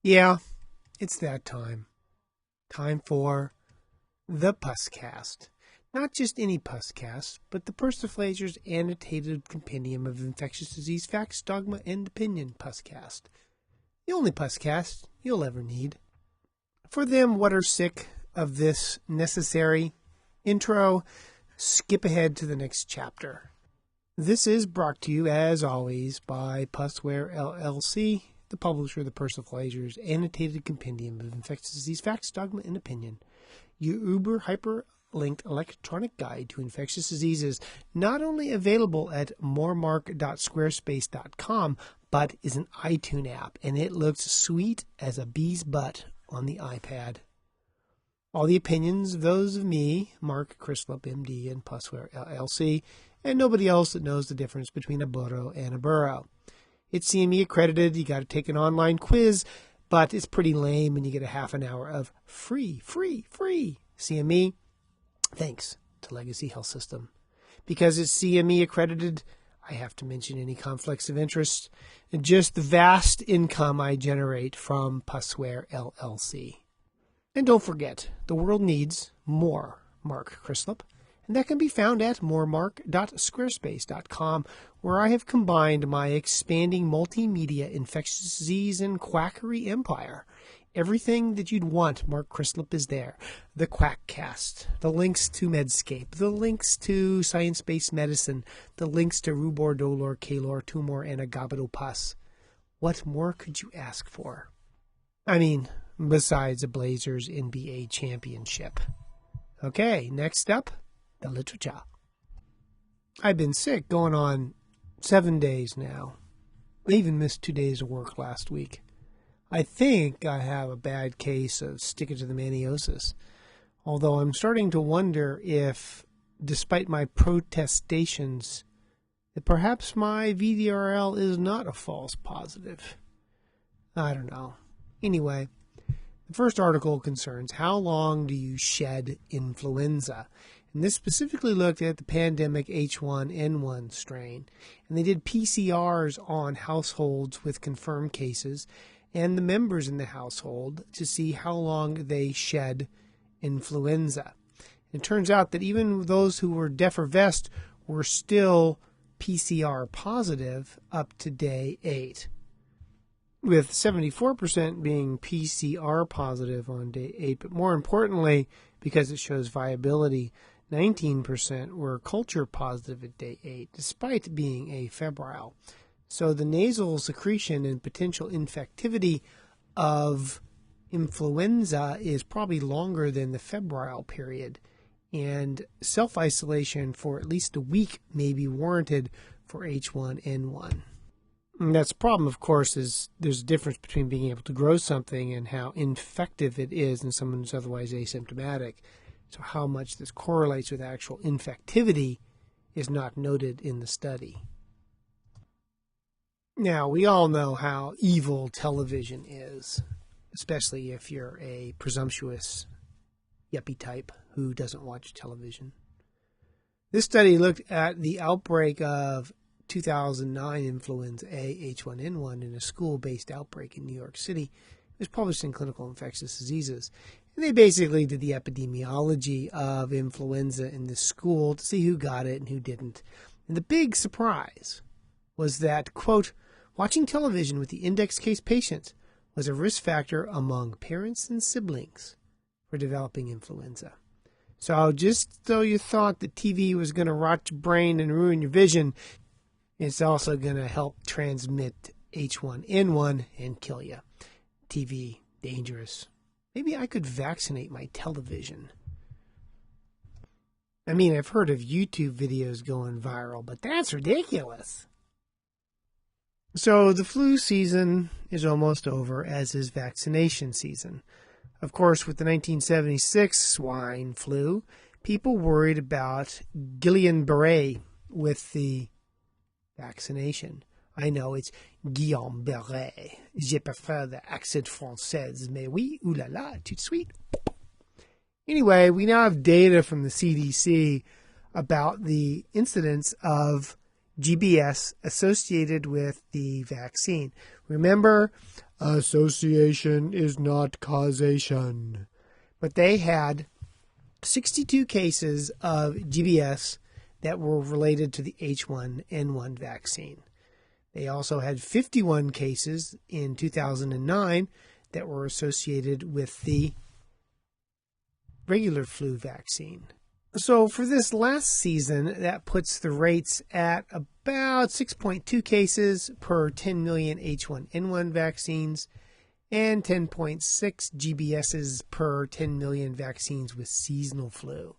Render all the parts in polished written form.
Yeah, it's that time. Time for the Puscast. Not just any Puscast, but the Persiflager's annotated compendium of infectious disease facts, dogma, and opinion Puscast. The only Puscast you'll ever need. For them what are sick of this necessary intro, skip ahead to the next chapter. This is brought to you, as always, by Pusware LLC, the publisher of the Persiflager's annotated compendium of infectious disease facts, dogma, and opinion. Your uber hyperlinked electronic guide to infectious diseases, not only available at moremark.squarespace.com, but is an iTunes app, and it looks sweet as a bee's butt on the iPad. All the opinions of those of me, Mark Crislip, MD, and Pusware LLC, and nobody else that knows the difference between a burro and a burrow. It's CME accredited. You got to take an online quiz, but it's pretty lame, and you get a half an hour of free CME. Thanks to Legacy Health System. Because it's CME accredited, I have to mention any conflicts of interest and just the vast income I generate from Pusware LLC. And don't forget, the world needs more Mark Crislip. And that can be found at moremark.squarespace.com, where I have combined my expanding multimedia infectious disease and quackery empire. Everything that you'd want, Mark Crislip is there. The Quackcast, the links to Medscape, the links to science-based medicine, the links to Rubor, Dolor, Calor, Tumor, and Agabidopus. What more could you ask for? I mean, besides a Blazers NBA championship. Okay, next up. The literature. I've been sick going on 7 days now. I even missed 2 days of work last week. I think I have a bad case of stick-it-to-the-maniosis, although I'm starting to wonder if, despite my protestations, that perhaps my VDRL is not a false positive. I don't know. Anyway, the first article concerns how long do you shed influenza? And this specifically looked at the pandemic H1N1 strain. And they did PCRs on households with confirmed cases and the members in the household to see how long they shed influenza. And it turns out that even those who were defervesced were still PCR positive up to day 8, with 74% being PCR positive on day 8. But more importantly, because it shows viability, 19% were culture positive at day 8, despite being afebrile. So the nasal secretion and potential infectivity of influenza is probably longer than the febrile period, and self-isolation for at least a week may be warranted for H1N1. And that's the problem, of course, is there's a difference between being able to grow something and how infective it is in someone who's otherwise asymptomatic. So how much this correlates with actual infectivity is not noted in the study. Now, we all know how evil television is, especially if you're a presumptuous yuppie type who doesn't watch television. This study looked at the outbreak of 2009 influenza A H1N1 in a school-based outbreak in New York City. It was published in Clinical Infectious Diseases. And they basically did the epidemiology of influenza in the school to see who got it and who didn't. And the big surprise was that, quote, watching television with the index case patients was a risk factor among parents and siblings for developing influenza. So just though you thought that TV was going to rot your brain and ruin your vision, it's also going to help transmit H1N1 and kill you. TV, dangerous. Maybe I could vaccinate my television. I mean, I've heard of YouTube videos going viral, but that's ridiculous. So the flu season is almost over, as is vaccination season. Of course, with the 1976 swine flu, people worried about Guillain-Barré with the vaccination. I know it's Guillain-Barré. Je préfère the accent française, mais oui, oulala, tout de suite. Anyway, we now have data from the CDC about the incidence of GBS associated with the vaccine. Remember, association is not causation. But they had 62 cases of GBS that were related to the H1N1 vaccine. They also had 51 cases in 2009 that were associated with the regular flu vaccine. So for this last season, that puts the rates at about 6.2 cases per 10 million H1N1 vaccines and 10.6 GBSs per 10 million vaccines with seasonal flu.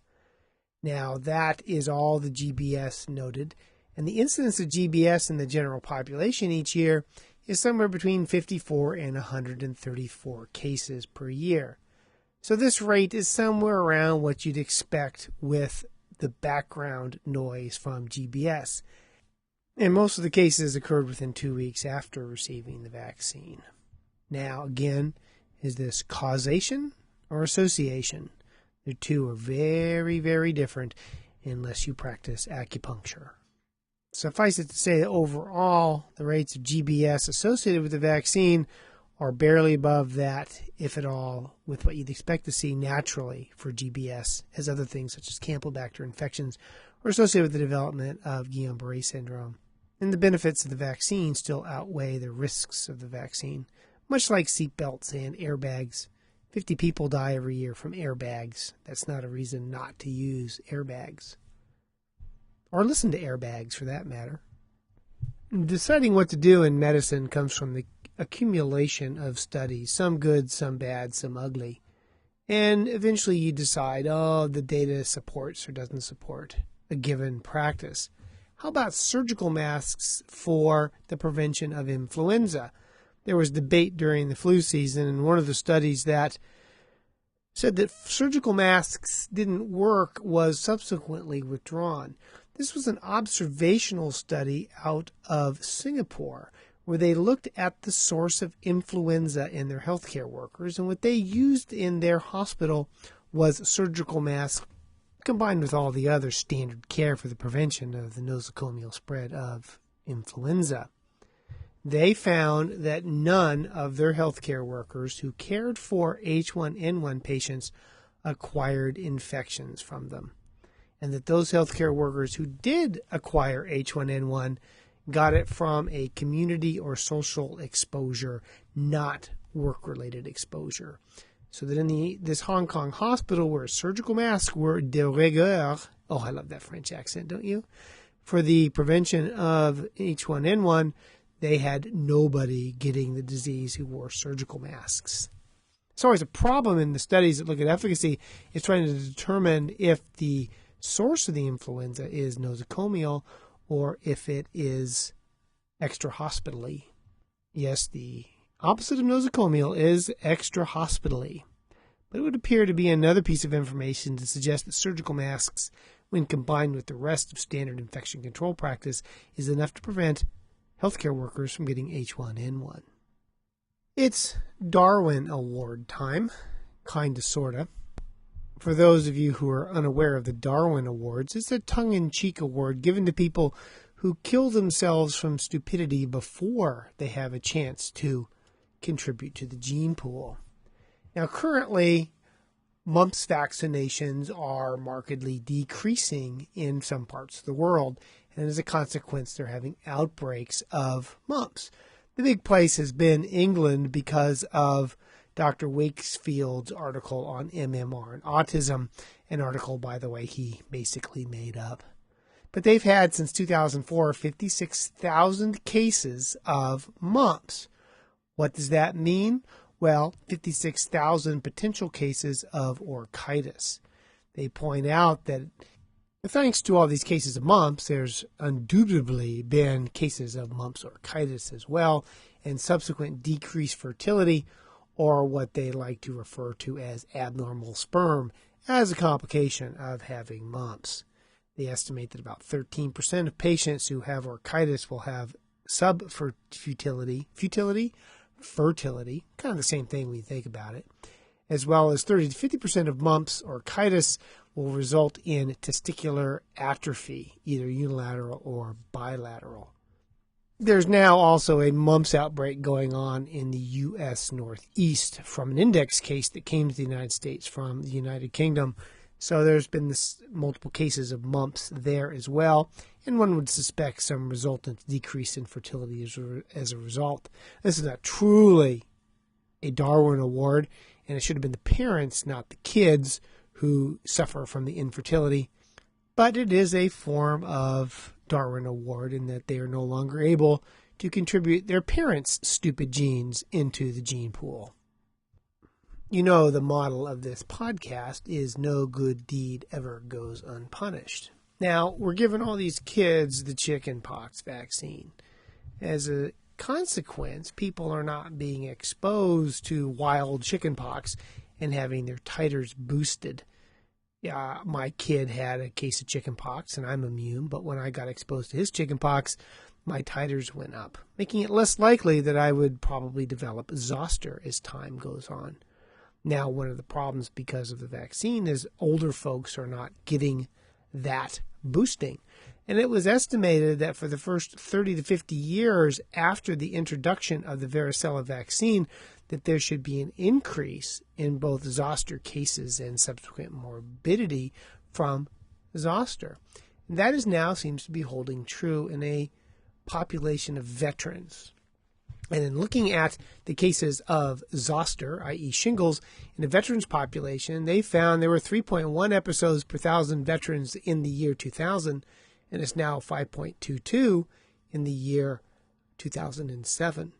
Now, that is all the GBS noted, and the incidence of GBS in the general population each year is somewhere between 54 and 134 cases per year. So this rate is somewhere around what you'd expect with the background noise from GBS. And most of the cases occurred within 2 weeks after receiving the vaccine. Now, again, is this causation or association? The two are very, very different unless you practice acupuncture. Suffice it to say that overall, the rates of GBS associated with the vaccine are barely above that, if at all, with what you'd expect to see naturally for GBS, as other things such as Campylobacter infections are associated with the development of Guillain-Barré syndrome. And the benefits of the vaccine still outweigh the risks of the vaccine, much like seatbelts and airbags. 50 people die every year from airbags. That's not a reason not to use airbags. Or listen to airbags, for that matter. Deciding what to do in medicine comes from the accumulation of studies, some good, some bad, some ugly. And eventually you decide, the data supports or doesn't support a given practice. How about surgical masks for the prevention of influenza? There was debate during the flu season, and one of the studies that said that surgical masks didn't work was subsequently withdrawn. This was an observational study out of Singapore, where they looked at the source of influenza in their healthcare workers, and what they used in their hospital was surgical masks combined with all the other standard care for the prevention of the nosocomial spread of influenza. They found that none of their healthcare workers who cared for H1N1 patients acquired infections from them, and that those healthcare workers who did acquire H1N1 got it from a community or social exposure, not work-related exposure. So that in this Hong Kong hospital where surgical masks were de rigueur, I love that French accent, don't you? For the prevention of H1N1, they had nobody getting the disease who wore surgical masks. It's always a problem in the studies that look at efficacy is trying to determine if the source of the influenza is nosocomial or if it is extra-hospitally. Yes, the opposite of nosocomial is extra-hospitally. But it would appear to be another piece of information to suggest that surgical masks, when combined with the rest of standard infection control practice, is enough to prevent healthcare workers from getting H1N1. It's Darwin Award time, kinda, sorta. For those of you who are unaware of the Darwin Awards, it's a tongue-in-cheek award given to people who kill themselves from stupidity before they have a chance to contribute to the gene pool. Now, currently, mumps vaccinations are markedly decreasing in some parts of the world, and as a consequence, they're having outbreaks of mumps. The big place has been England because of Dr. Wakefield's article on MMR and autism, an article, by the way, he basically made up. But they've had, since 2004, 56,000 cases of mumps. What does that mean? Well, 56,000 potential cases of orchitis. They point out that thanks to all these cases of mumps, there's indubitably been cases of mumps orchitis as well, and subsequent decreased fertility, or what they like to refer to as abnormal sperm, as a complication of having mumps. They estimate that about 13% of patients who have orchitis will have fertility, kind of the same thing when you think about it, as well as 30 to 50% of mumps orchitis will result in testicular atrophy, either unilateral or bilateral. There's now also a mumps outbreak going on in the U.S. Northeast from an index case that came to the United States from the United Kingdom. So there's been multiple cases of mumps there as well, and one would suspect some resultant decrease in fertility as a result. This is not truly a Darwin Award, and it should have been the parents, not the kids, who suffer from the infertility. But it is a form of Darwin Award in that they are no longer able to contribute their parents' stupid genes into the gene pool. You know, the model of this podcast is no good deed ever goes unpunished. Now, we're giving all these kids the chickenpox vaccine. As a consequence, people are not being exposed to wild chickenpox and having their titers boosted. Yeah, my kid had a case of chickenpox, and I'm immune, but when I got exposed to his chickenpox, my titers went up, making it less likely that I would probably develop zoster as time goes on. Now, one of the problems because of the vaccine is older folks are not getting that boosting. And it was estimated that for the first 30 to 50 years after the introduction of the varicella vaccine, that there should be an increase in both zoster cases and subsequent morbidity from zoster. And that is now seems to be holding true in a population of veterans. And in looking at the cases of zoster, i.e. shingles, in the veterans population, they found there were 3.1 episodes per 1,000 veterans in the year 2000, and it's now 5.22 in the year 2007.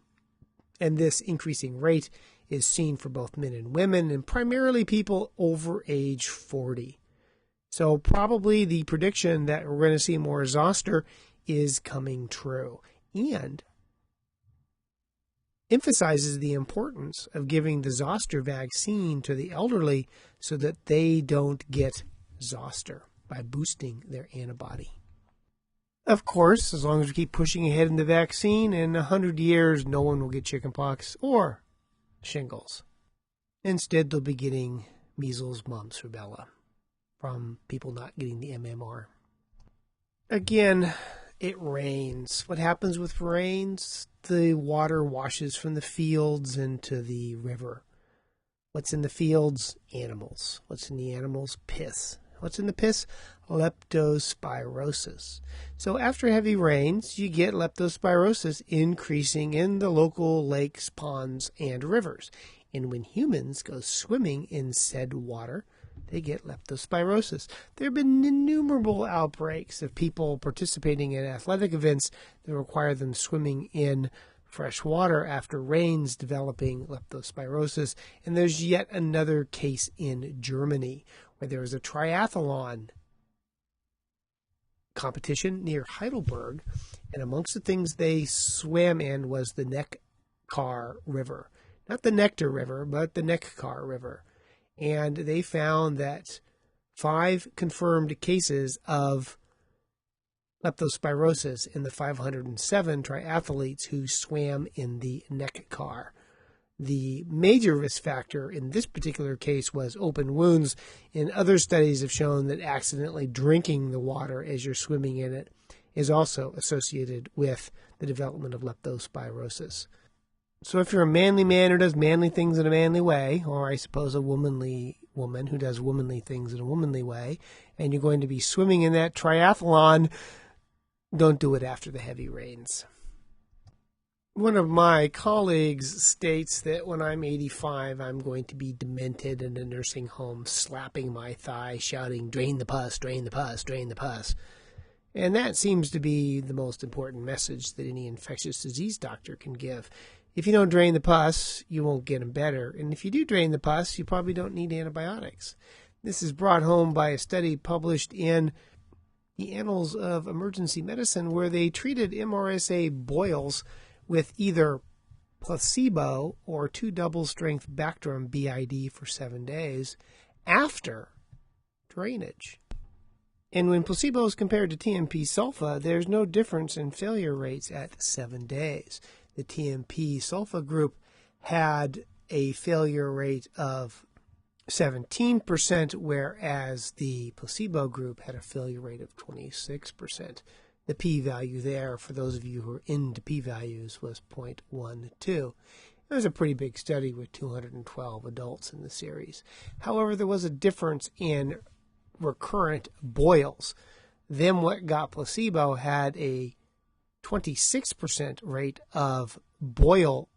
And this increasing rate is seen for both men and women, and primarily people over age 40. So probably the prediction that we're going to see more zoster is coming true, and emphasizes the importance of giving the zoster vaccine to the elderly so that they don't get zoster by boosting their antibody. Of course, as long as we keep pushing ahead in the vaccine, in 100 years, no one will get chickenpox or shingles. Instead, they'll be getting measles, mumps, rubella from people not getting the MMR. Again, it rains. What happens with rains? The water washes from the fields into the river. What's in the fields? Animals. What's in the animals? Piss. What's in the piss? Leptospirosis. So after heavy rains, you get leptospirosis increasing in the local lakes, ponds, and rivers. And when humans go swimming in said water, they get leptospirosis. There have been innumerable outbreaks of people participating in athletic events that require them swimming in fresh water after rains, developing leptospirosis. And there's yet another case in Germany where there was a triathlon competition near Heidelberg, and amongst the things they swam in was the Neckar River. Not the Nectar River, but the Neckar River. And they found that 5 confirmed cases of leptospirosis in the 507 triathletes who swam in the Neckar. The major risk factor in this particular case was open wounds, and other studies have shown that accidentally drinking the water as you're swimming in it is also associated with the development of leptospirosis. So if you're a manly man who does manly things in a manly way, or I suppose a womanly woman who does womanly things in a womanly way, and you're going to be swimming in that triathlon, don't do it after the heavy rains. One of my colleagues states that when I'm 85, I'm going to be demented in a nursing home, slapping my thigh, shouting, "Drain the pus, drain the pus, drain the pus." And that seems to be the most important message that any infectious disease doctor can give. If you don't drain the pus, you won't get them better. And if you do drain the pus, you probably don't need antibiotics. This is brought home by a study published in the Annals of Emergency Medicine where they treated MRSA boils with either placebo or 2 double-strength Bactrim BID for 7 days after drainage. And when placebo is compared to TMP sulfa, there's no difference in failure rates at 7 days. The TMP sulfa group had a failure rate of 17%, whereas the placebo group had a failure rate of 26%. The p-value there, for those of you who are into p-values, was 0.12. It was a pretty big study with 212 adults in the series. However, there was a difference in recurrent boils. Them what got placebo had a 26% rate of boils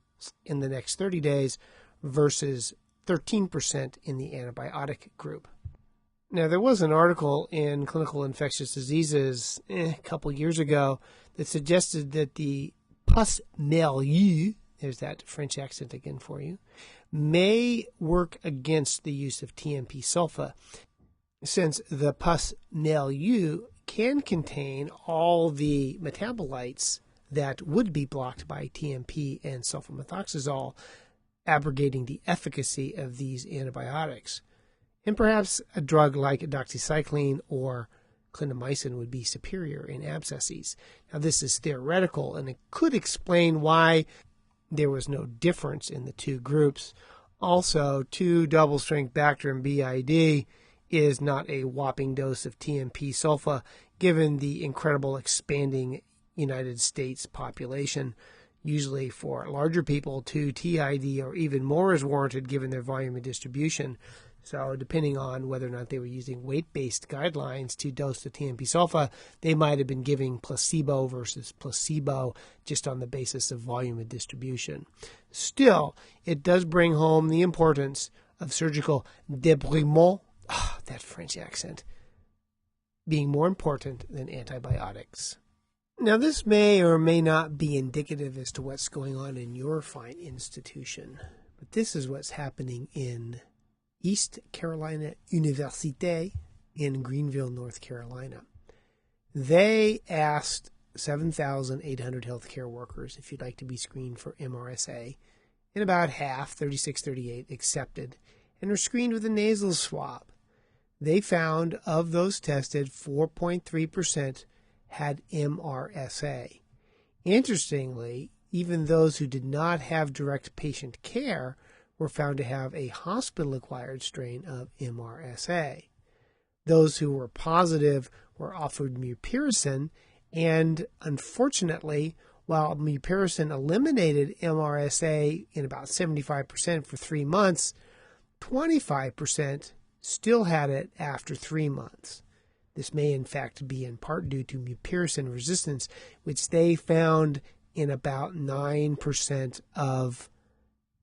in the next 30 days versus 13% in the antibiotic group. Now, there was an article in Clinical Infectious Diseases a couple years ago that suggested that the pus milieu, there's that French accent again for you, may work against the use of TMP sulfa, since the pus milieu can contain all the metabolites that would be blocked by TMP and sulfamethoxazole, abrogating the efficacy of these antibiotics. And perhaps a drug like doxycycline or clindamycin would be superior in abscesses. Now, this is theoretical, and it could explain why there was no difference in the two groups. Also, 2 double-strength Bactrim BID is not a whopping dose of TMP sulfa, given the incredible expanding United States population. Usually for larger people, 2 TID or even more is warranted given their volume and distribution. So depending on whether or not they were using weight-based guidelines to dose the TMP sulfa, they might have been giving placebo versus placebo just on the basis of volume and distribution. Still, it does bring home the importance of surgical débridement, that French accent, being more important than antibiotics. Now, this may or may not be indicative as to what's going on in your fine institution, but this is what's happening in East Carolina Université in Greenville, North Carolina. They asked 7,800 healthcare workers if you'd like to be screened for MRSA, and about half, 36-38, accepted and were screened with a nasal swab. They found of those tested, 4.3% had MRSA. Interestingly, even those who did not have direct patient care were found to have a hospital-acquired strain of MRSA. Those who were positive were offered mupirocin, and unfortunately, while mupirocin eliminated MRSA in about 75% for 3 months, 25% still had it after 3 months. This may in fact be in part due to mupirocin resistance, which they found in about 9% of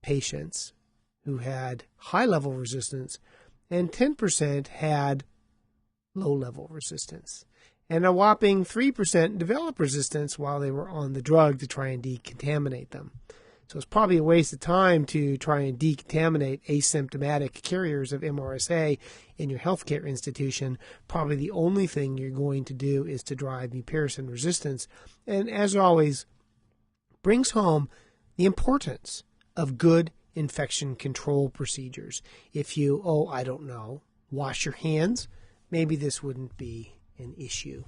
patients who had high-level resistance, and 10% had low-level resistance. And a whopping 3% developed resistance while they were on the drug to try and decontaminate them. So it's probably a waste of time to try and decontaminate asymptomatic carriers of MRSA in your healthcare institution. Probably the only thing you're going to do is to drive mupirocin resistance. And as always, brings home the importance of good infection control procedures. If you, wash your hands, maybe this wouldn't be an issue.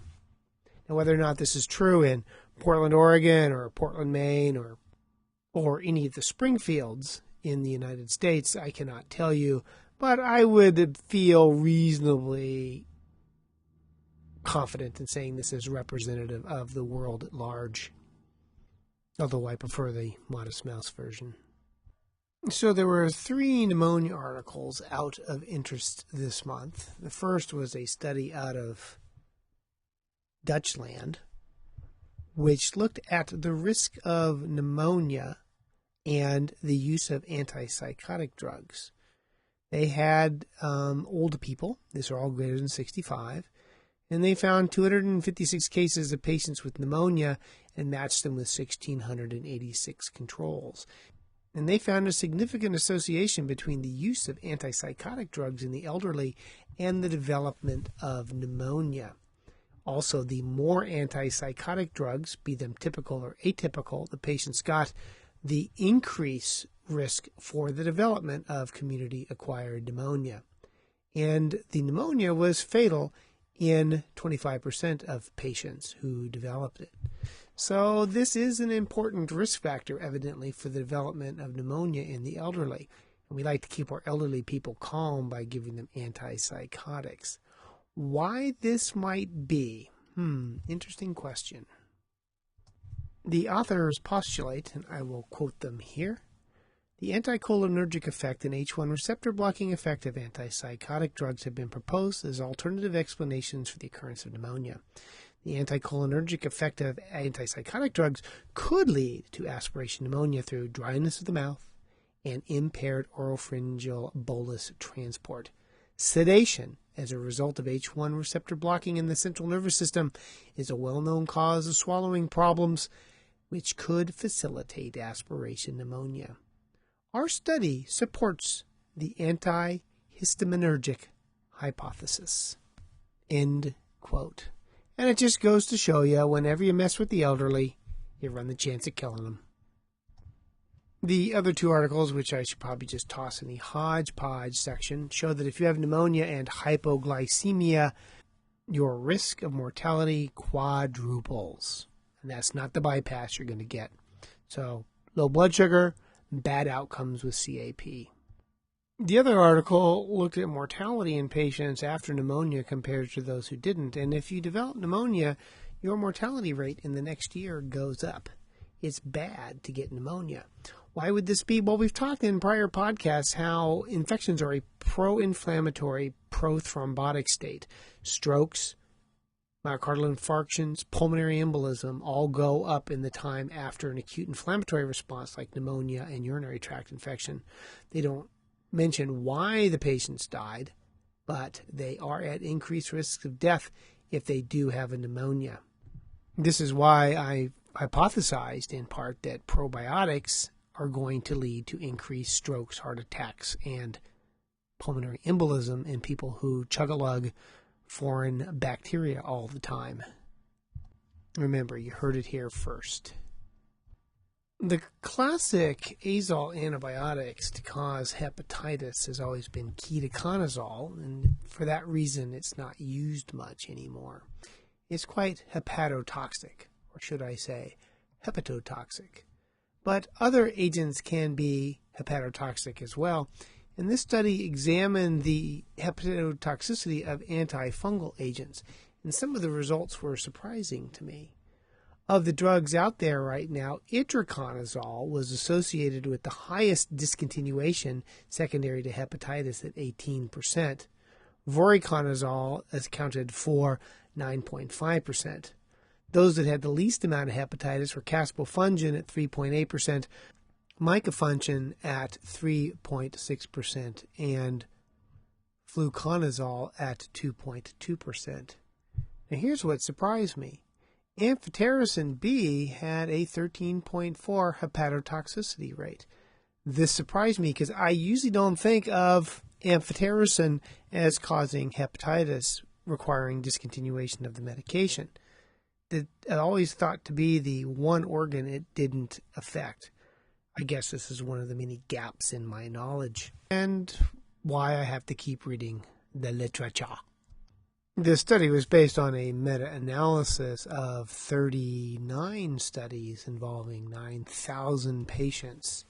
Now, whether or not this is true in Portland, Oregon, or Portland, Maine, or any of the Springfields in the United States, I cannot tell you, but I would feel reasonably confident in saying this is representative of the world at large, although I prefer the Modest Mouse version. So there were 3 pneumonia articles out of interest this month. The first was a study out of Dutchland, which looked at the risk of pneumonia and the use of antipsychotic drugs. They had old people, these are all greater than 65, and they found 256 cases of patients with pneumonia and matched them with 1,686 controls. And they found a significant association between the use of antipsychotic drugs in the elderly and the development of pneumonia. Also, the more antipsychotic drugs, be them typical or atypical, the patients got, the increased risk for the development of community-acquired pneumonia. And the pneumonia was fatal in 25% of patients who developed it. So this is an important risk factor, evidently, for the development of pneumonia in the elderly. And we like to keep our elderly people calm by giving them antipsychotics. Why this might be? Interesting question. The authors postulate, and I will quote them here, the anticholinergic effect and H1 receptor blocking effect of antipsychotic drugs have been proposed as alternative explanations for the occurrence of pneumonia. The anticholinergic effect of antipsychotic drugs could lead to aspiration pneumonia through dryness of the mouth and impaired oropharyngeal bolus transport. Sedation, as a result of H1 receptor blocking in the central nervous system, is a well-known cause of swallowing problems, which could facilitate aspiration pneumonia. Our study supports the antihistaminergic hypothesis. End quote. And it just goes to show you, whenever you mess with the elderly, you run the chance of killing them. The other two articles, which I should probably just toss in the hodgepodge section, show that if you have pneumonia and hypoglycemia, your risk of mortality quadruples. And that's not the bypass you're going to get. So, low blood sugar, bad outcomes with CAP. The other article looked at mortality in patients after pneumonia compared to those who didn't. And if you develop pneumonia, your mortality rate in the next year goes up. It's bad to get pneumonia. Why would this be? Well, we've talked in prior podcasts how infections are a pro-inflammatory, pro-thrombotic state. Strokes, myocardial infarctions, pulmonary embolism all go up in the time after an acute inflammatory response like pneumonia and urinary tract infection. They don't mention why the patients died, but they are at increased risk of death if they do have a pneumonia. This is why I hypothesized in part that probiotics are going to lead to increased strokes, heart attacks, and pulmonary embolism in people who chug-a-lug foreign bacteria all the time. Remember, you heard it here first. The classic azole antibiotics to cause hepatitis has always been ketoconazole, and for that reason it's not used much anymore. It's quite hepatotoxic, or should I say hepatotoxic. But other agents can be hepatotoxic as well, and this study examined the hepatotoxicity of antifungal agents, and some of the results were surprising to me. Of the drugs out there right now, itraconazole was associated with the highest discontinuation secondary to hepatitis at 18%. Voriconazole accounted for 9.5%. Those that had the least amount of hepatitis were caspofungin at 3.8%, micafungin at 3.6%, and fluconazole at 2.2%. Now here's what surprised me. Amphotericin B had a 13.4 hepatotoxicity rate. This surprised me because I usually don't think of amphotericin as causing hepatitis requiring discontinuation of the medication. It always thought to be the one organ it didn't affect. I guess this is one of the many gaps in my knowledge and why I have to keep reading the literature. This study was based on a meta-analysis of 39 studies involving 9,000 patients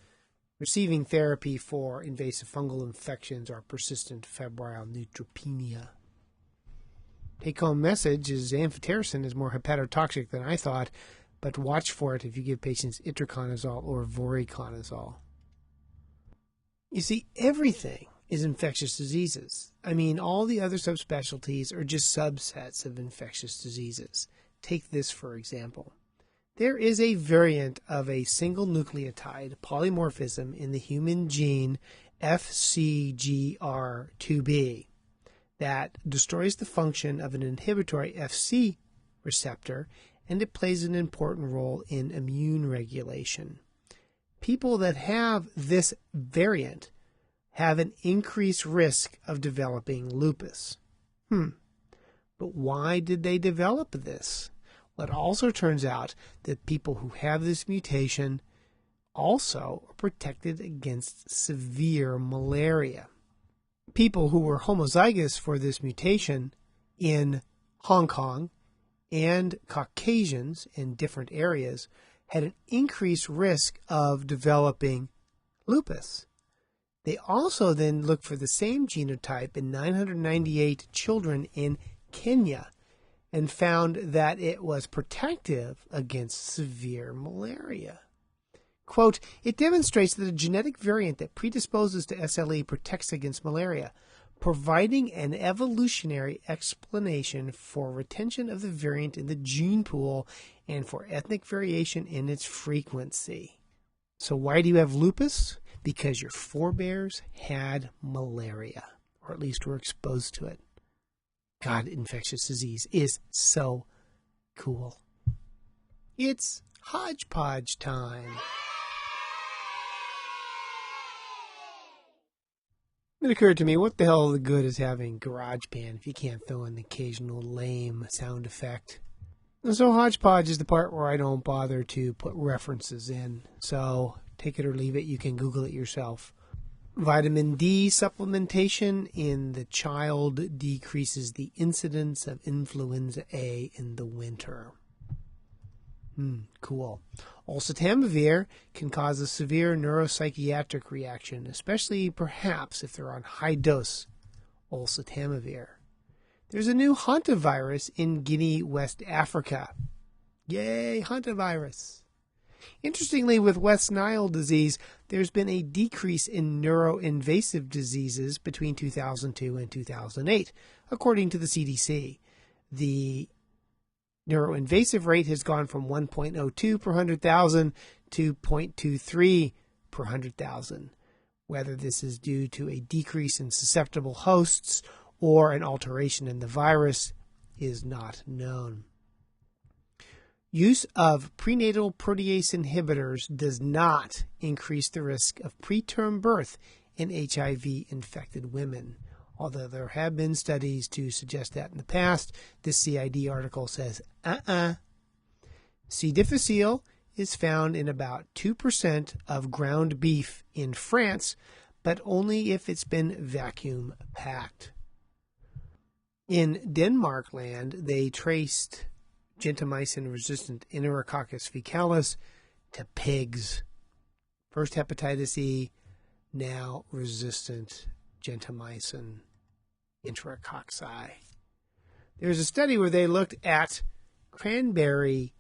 receiving therapy for invasive fungal infections or persistent febrile neutropenia. Take-home message is amphotericin is more hepatotoxic than I thought, but watch for it if you give patients itraconazole or voriconazole. You see, everything is infectious diseases. I mean, all the other subspecialties are just subsets of infectious diseases. Take this, for example. There is a variant of a single nucleotide polymorphism in the human gene FCGR2B that destroys the function of an inhibitory FC receptor, and it plays an important role in immune regulation. People that have this variant have an increased risk of developing lupus. But why did they develop this? Well, it also turns out that people who have this mutation also are protected against severe malaria. People who were homozygous for this mutation in Hong Kong and Caucasians in different areas had an increased risk of developing lupus. They also then looked for the same genotype in 998 children in Kenya, and found that it was protective against severe malaria. Quote, it demonstrates that a genetic variant that predisposes to SLE protects against malaria, providing an evolutionary explanation for retention of the variant in the gene pool and for ethnic variation in its frequency. So why do you have lupus? Because your forebears had malaria, or at least were exposed to it. God, infectious disease is so cool. It's hodgepodge time. It occurred to me, what the hell the good is having GarageBand if you can't throw in the occasional lame sound effect? And so hodgepodge is the part where I don't bother to put references in. So take it or leave it. You can Google it yourself. Vitamin D supplementation in the child decreases the incidence of influenza A in the winter. Cool. Oseltamivir can cause a severe neuropsychiatric reaction, especially perhaps if they're on high-dose oseltamivir. There's a new hantavirus in Guinea, West Africa. Yay, hantavirus. Interestingly, with West Nile disease, there's been a decrease in neuroinvasive diseases between 2002 and 2008, according to the CDC. The neuroinvasive rate has gone from 1.02 per 100,000 to 0.23 per 100,000. Whether this is due to a decrease in susceptible hosts or an alteration in the virus is not known. Use of prenatal protease inhibitors does not increase the risk of preterm birth in HIV-infected women. Although there have been studies to suggest that in the past, this CID article says, C. difficile is found in about 2% of ground beef in France, but only if it's been vacuum packed. In Denmark land, they traced gentamicin-resistant Enterococcus faecalis to pigs. First hepatitis E, now resistant gentamicin enterococci. There's a study where they looked at cranberry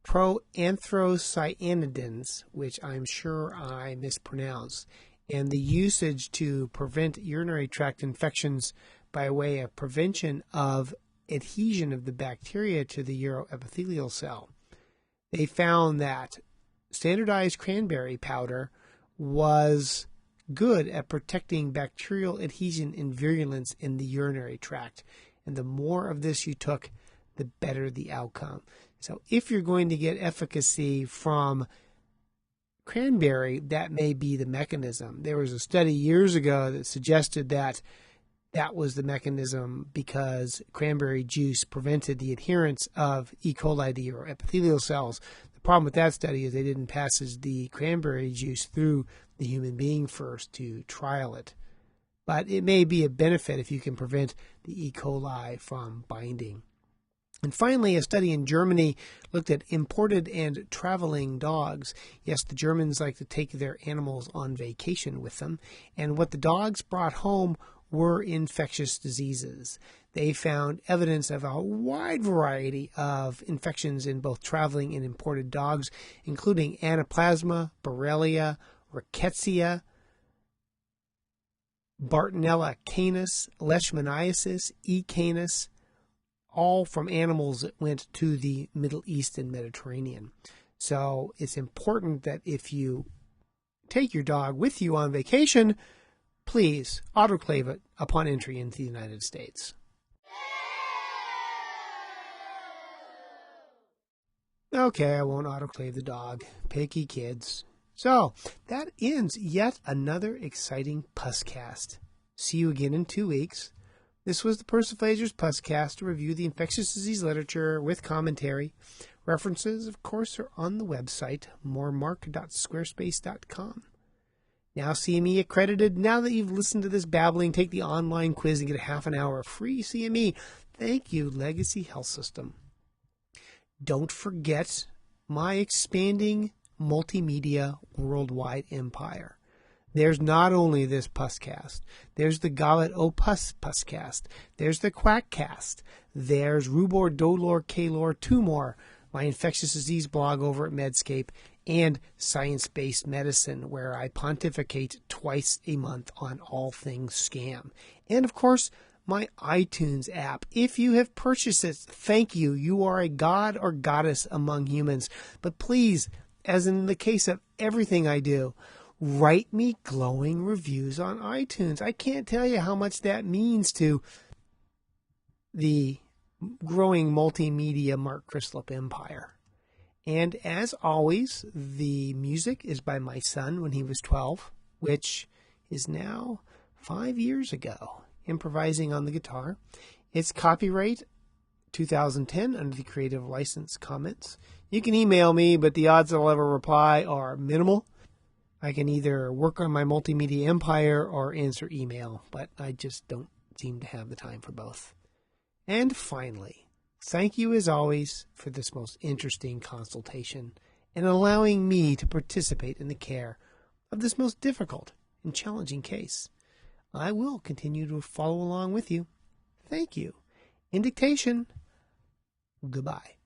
proanthocyanidins, which I'm sure I mispronounced, and the usage to prevent urinary tract infections by way of prevention of adhesion of the bacteria to the uroepithelial cell. They found that standardized cranberry powder was good at protecting bacterial adhesion and virulence in the urinary tract. And the more of this you took, the better the outcome. So if you're going to get efficacy from cranberry, that may be the mechanism. There was a study years ago that suggested that that was the mechanism because cranberry juice prevented the adherence of E. coli to uroepithelial cells. The problem with that study is they didn't passage the cranberry juice through the human being first to trial it. But it may be a benefit if you can prevent the E. coli from binding. And finally, a study in Germany looked at imported and traveling dogs. Yes, the Germans like to take their animals on vacation with them. And what the dogs brought home were infectious diseases. They found evidence of a wide variety of infections in both traveling and imported dogs, including Anaplasma, Borrelia, Rickettsia, Bartonella canis, Leishmaniasis, E. canis, all from animals that went to the Middle East and Mediterranean. So it's important that if you take your dog with you on vacation, please autoclave it upon entry into the United States. Okay, I won't autoclave the dog. Picky kids. So, that ends yet another exciting Puscast. See you again in 2 weeks. This was the Persiflager's Puscast to review the infectious disease literature with commentary. References, of course, are on the website, moremark.squarespace.com. Now CME accredited. Now that you've listened to this babbling, take the online quiz and get a half an hour of free CME. Thank you, Legacy Health System. Don't forget my expanding multimedia worldwide empire. There's not only this Puscast, there's the Gallet O Puscast, there's the Quackcast, there's Rubor, Dolor, Kalor, Tumor, my infectious disease blog over at Medscape, and Science-Based Medicine, where I pontificate twice a month on all things scam. And of course, my iTunes app. If you have purchased it, thank you. You are a god or goddess among humans. But please, as in the case of everything I do, write me glowing reviews on iTunes. I can't tell you how much that means to the growing multimedia Mark Crislip empire. And as always, the music is by my son when he was 12, which is now 5 years ago, improvising on the guitar. It's copyright 2010 under the Creative License Comments. You can email me, but the odds that I'll ever reply are minimal. I can either work on my multimedia empire or answer email, but I just don't seem to have the time for both. And finally, thank you as always for this most interesting consultation and allowing me to participate in the care of this most difficult and challenging case. I will continue to follow along with you. Thank you. In dictation, goodbye.